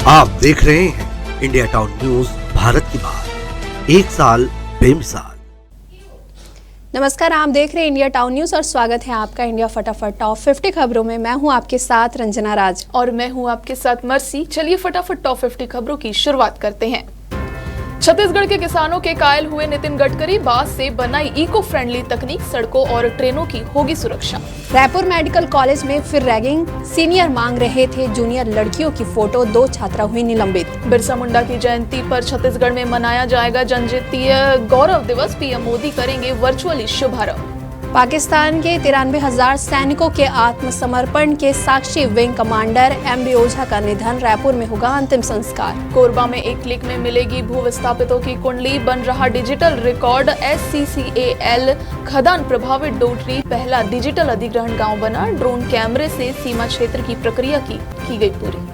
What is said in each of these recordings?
आप देख रहे हैं इंडिया टाउन न्यूज, भारत की बात, एक साल बेमिसाल। नमस्कार, आप देख रहे हैं इंडिया टाउन न्यूज और स्वागत है आपका इंडिया फटाफट टॉप 50 खबरों में। मैं हूं आपके साथ रंजना राज और मैं हूं आपके साथ मर्सी। चलिए फटाफट टॉप 50 खबरों की शुरुआत करते हैं। छत्तीसगढ़ के किसानों के कायल हुए नितिन गडकरी, बांस से बनाई इको फ्रेंडली तकनीक, सड़कों और ट्रेनों की होगी सुरक्षा। रायपुर मेडिकल कॉलेज में फिर रैगिंग, सीनियर मांग रहे थे जूनियर लड़कियों की फोटो, 2 छात्रा हुई निलंबित। बिरसा मुंडा की जयंती पर छत्तीसगढ़ में मनाया जाएगा जनजातीय गौरव दिवस, पीएम मोदी करेंगे वर्चुअली शुभारंभ। पाकिस्तान के 93,000 सैनिकों के आत्मसमर्पण के साक्षी विंग कमांडर MB ओझा का निधन, रायपुर में होगा अंतिम संस्कार। कोरबा में एक क्लिक में मिलेगी भू विस्थापितों की कुंडली, बन रहा डिजिटल रिकॉर्ड। SCCAL खदान प्रभावित डोटरी पहला डिजिटल अधिग्रहण गांव बना, ड्रोन कैमरे से सीमा क्षेत्र की प्रक्रिया की गई पूरी।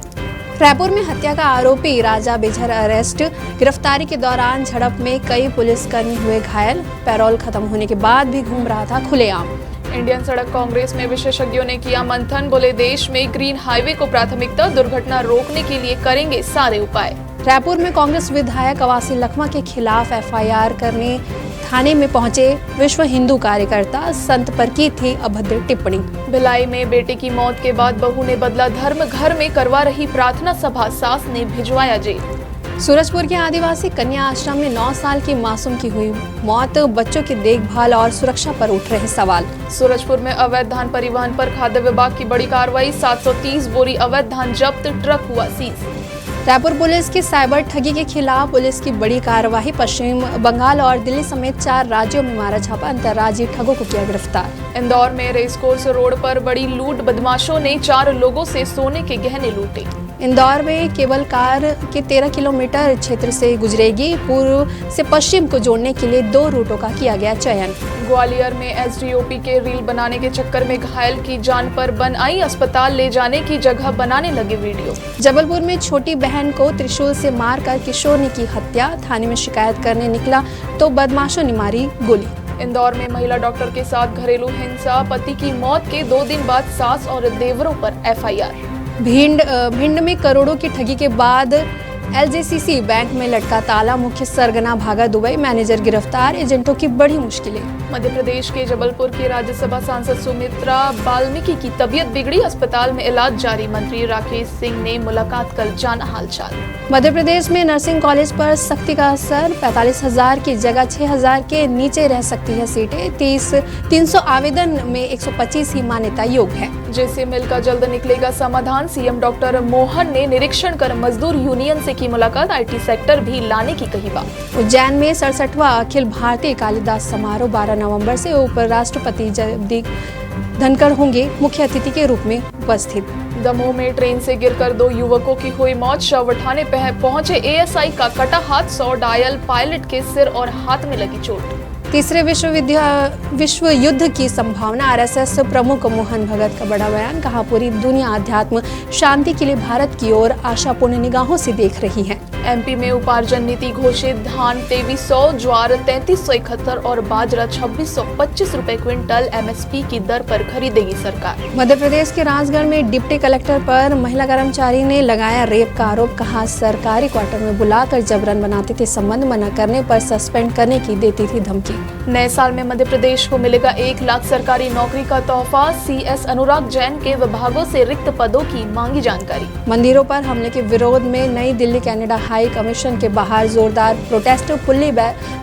रायपुर में हत्या का आरोपी राजा बेझर अरेस्ट, गिरफ्तारी के दौरान झड़प में कई पुलिसकर्मी हुए घायल, पैरोल खत्म होने के बाद भी घूम रहा था खुलेआम। इंडियन सड़क कांग्रेस में विशेषज्ञों ने किया मंथन, बोले देश में ग्रीन हाईवे को प्राथमिकता, दुर्घटना रोकने के लिए करेंगे सारे उपाय। रायपुर में कांग्रेस विधायक अवासी लखमा के खिलाफ FIR करने थाने में पहुंचे विश्व हिंदू कार्यकर्ता, संत पर की थी अभद्र टिप्पणी। भिलाई में बेटे की मौत के बाद बहू ने बदला धर्म, घर में करवा रही प्रार्थना सभा, सास ने भिजवाया जेल। सूरजपुर के आदिवासी कन्या आश्रम में 9 साल की मासूम की हुई मौत, बच्चों की देखभाल और सुरक्षा पर उठ रहे सवाल। सूरजपुर में अवैध धान परिवहन पर खाद्य विभाग की बड़ी कार्रवाई, 730 बोरी अवैध धान जब्त, ट्रक हुआ सीज। रायपुर पुलिस की साइबर ठगी के खिलाफ पुलिस की बड़ी कार्रवाई, पश्चिम बंगाल और दिल्ली समेत 4 राज्यों में मारा छापा, अंतर्राज्यीय ठगों को किया गिरफ्तार। इंदौर में रेसकोर्स रोड पर बड़ी लूट, बदमाशों ने 4 लोगों से सोने के गहने लूटे। इंदौर में केबल कार के 13 किलोमीटर क्षेत्र से गुजरेगी, पूर्व से पश्चिम को जोड़ने के लिए 2 रूटों का किया गया चयन। ग्वालियर में SDOP के रील बनाने के चक्कर में घायल की जान पर बन आई, अस्पताल ले जाने की जगह बनाने लगे वीडियो। जबलपुर में छोटी बहन को त्रिशूल से मारकर किशोर ने की हत्या, थाने में शिकायत करने निकला तो बदमाशों ने मारी गोली। इंदौर में महिला डॉक्टर के साथ घरेलू हिंसा, पति की मौत के 2 दिन बाद सास और देवरों पर FIR। भिंड में करोड़ों की ठगी के बाद LJCC बैंक में लटका ताला, मुख्य सरगना भागा दुबई, मैनेजर गिरफ्तार, एजेंटों की बड़ी मुश्किलें। मध्य प्रदेश के जबलपुर की राज्यसभा सांसद सुमित्रा बाल्मीकि की तबीयत बिगड़ी, अस्पताल में इलाज जारी, मंत्री राकेश सिंह ने मुलाकात कर जाना हालचाल। मध्य प्रदेश में नर्सिंग कॉलेज पर सख्ती का असर, 45,000 की जगह 6,000 के नीचे रह सकती है सीटें, 300 आवेदन में 125 ही मान्यता योग्य है। जैसे मिल का जल्द निकलेगा समाधान, CM डॉक्टर मोहन ने निरीक्षण कर मजदूर यूनियन से की मुलाकात, IT सेक्टर भी लाने की कही बात। उज्जैन में 67वां अखिल भारतीय कालिदास समारोह 12 नवंबर से उपराष्ट्रपति जगदीप धनखड़ होंगे मुख्य अतिथि के रूप में उपस्थित। दमोह में ट्रेन से गिरकर 2 युवकों की हुई मौत, शव उठाने पहुंचे ASI का कटा हाथ, 100 डायल, पायलट के सिर और हाथ में लगी चोट। तीसरे विश्व युद्ध की संभावना, RSS प्रमुख मोहन भगत का बड़ा बयान, कहा पूरी दुनिया अध्यात्म शांति के लिए भारत की ओर आशापूर्ण निगाहों से देख रही है। MP में उपार्जन नीति घोषित, धान 2300, ज्वार 3371 और बाजरा 2625 रुपए क्विंटल MSP की दर पर खरीदेगी सरकार। मध्य प्रदेश के राजगढ़ में डिप्टी कलेक्टर पर महिला कर्मचारी ने लगाया रेप का आरोप, कहा सरकारी क्वार्टर में बुलाकर जबरन बनाते थे संबंध, मना करने पर सस्पेंड करने की देती थी धमकी। नए साल में मध्य प्रदेश को मिलेगा 1 लाख सरकारी नौकरी का तोहफा, CS अनुराग जैन के विभागों से रिक्त पदों की मांगी जानकारी। मंदिरों पर हमले के विरोध में नई दिल्ली कनाडा हाई कमीशन के बाहर जोरदार प्रोटेस्ट,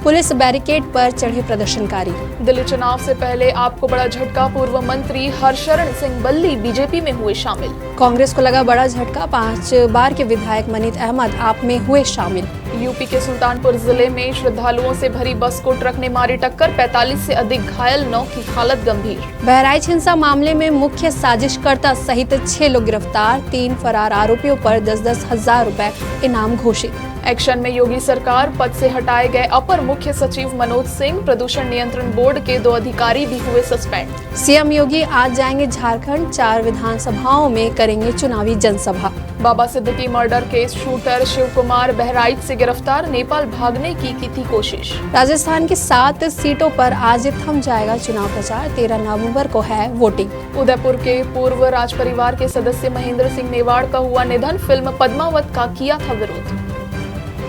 पुलिस बैरिकेड पर चढ़े प्रदर्शनकारी। दिल्ली चुनाव से पहले आपको बड़ा झटका, पूर्व मंत्री हरशरण सिंह बल्ली BJP में हुए शामिल। कांग्रेस को लगा बड़ा झटका, 5 बार के विधायक मनीत अहमद आप में हुए शामिल। यूपी के सुल्तानपुर जिले में श्रद्धालुओं से भरी बस को ट्रक ने मारी टक्कर, 45 से अधिक घायल, 9 की हालत गंभीर। बहराइच हिंसा मामले में मुख्य साजिशकर्ता सहित 6 लोग गिरफ्तार, 3 फरार आरोपियों पर 10-10 हजार रुपए इनाम घोषित। एक्शन में योगी सरकार, पद से हटाए गए अपर मुख्य सचिव मनोज सिंह, प्रदूषण नियंत्रण बोर्ड के 2 अधिकारी भी हुए सस्पेंड। सीएम योगी आज जाएंगे झारखंड, 4 विधानसभाओं में करेंगे चुनावी जनसभा। Baba Siddique murder case shooter Shiv Kumar Bahraich से गिरफ्तार, नेपाल भागने की थी कोशिश। राजस्थान की 7 सीटों पर आज थम जाएगा चुनाव प्रचार, 13 नवंबर को है वोटिंग। उदयपुर के पूर्व राज परिवार के सदस्य महेंद्र सिंह नेवाड़ का हुआ निधन, फिल्म पद्मावत का किया था विरोध।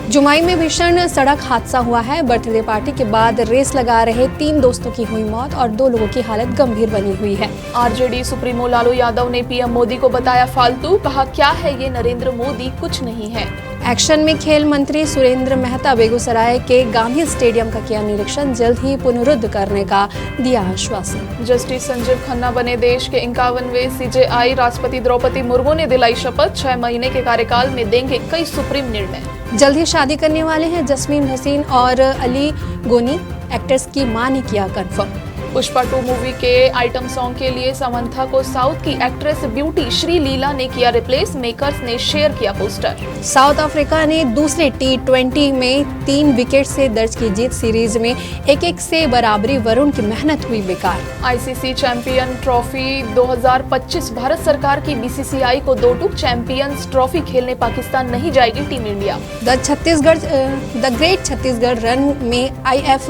जुमाई में भीषण सड़क हादसा हुआ है। बर्थडे पार्टी के बाद रेस लगा रहे 3 दोस्तों की हुई मौत और 2 लोगों की हालत गंभीर बनी हुई है। आरजेडी सुप्रीमो लालू यादव ने पीएम मोदी को बताया फालतू, कहा क्या है ये नरेंद्र मोदी, कुछ नहीं है। एक्शन में खेल मंत्री सुरेंद्र मेहता बेगूसराय के गांधी स्टेडियम का किया निरीक्षण, जल्द ही पुनरुद्ध करने का दिया आश्वासन। जस्टिस संजीव खन्ना बने देश के 51वें सीजेआई, राष्ट्रपति द्रौपदी मुर्मू ने दिलाई शपथ, 6 महीने के कार्यकाल में देंगे कई सुप्रीम निर्णय। जल्द ही शादी करने वाले हैं जस्मीन हसीन और अली गोनी, एक्टर्स की मां ने किया कंफर्म। पुष्पा 2 मूवी के आइटम सॉन्ग के लिए समंथा को साउथ की एक्ट्रेस ब्यूटी श्री लीला ने किया रिप्लेस, मेकर्स ने शेयर किया पोस्टर। साउथ अफ्रीका ने दूसरे T20 में 3 विकेट से दर्ज की जीत, सीरीज में 1-1 से बराबरी, वरुण की मेहनत हुई बेकार। आईसीसी चैंपियन ट्रॉफी 2025, भारत सरकार की बीसीसीआई को 2 टूक, चैंपियंस ट्रॉफी खेलने पाकिस्तान नहीं जाएगी team India. The great Chhattisgarh run में IF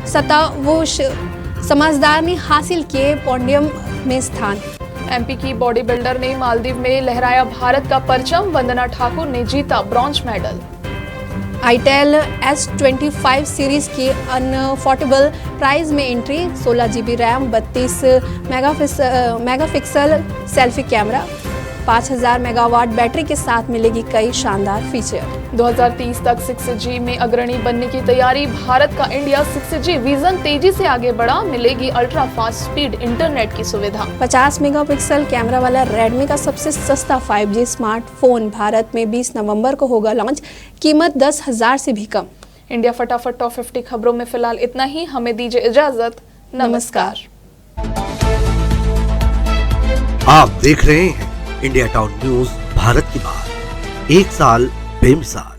सतावोश समझदार ने हासिल किए पोडियम में स्थान। एमपी की बॉडी बिल्डर ने मालदीव में लहराया भारत का परचम, वंदना ठाकुर ने जीता bronze medal. Itel S25 series की अनफोर्डेबल प्राइस में entry, 16 GB RAM, 32 megapixel selfie camera, 5000 megawatt battery के साथ मिलेगी कई शानदार फीचर। 2030 तक 6G में अग्रणी बनने की तैयारी, भारत का इंडिया 6G विजन तेजी से आगे बढ़ा, मिलेगी अल्ट्रा फास्ट स्पीड इंटरनेट की सुविधा। 50 मेगापिक्सल कैमरा वाला रेडमी का सबसे सस्ता 5G स्मार्टफोन भारत में 20 नवंबर को होगा लॉन्च, कीमत 10,000 से भी कम। इंडिया फटाफट टॉप 50 खबरों में फिलहाल इतना ही, हमें दीजिए इजाजत, नमस्कार। आप देख रहे हैं इंडिया टाउन न्यूज, भारत की बात, 1 साल बेमिसाल।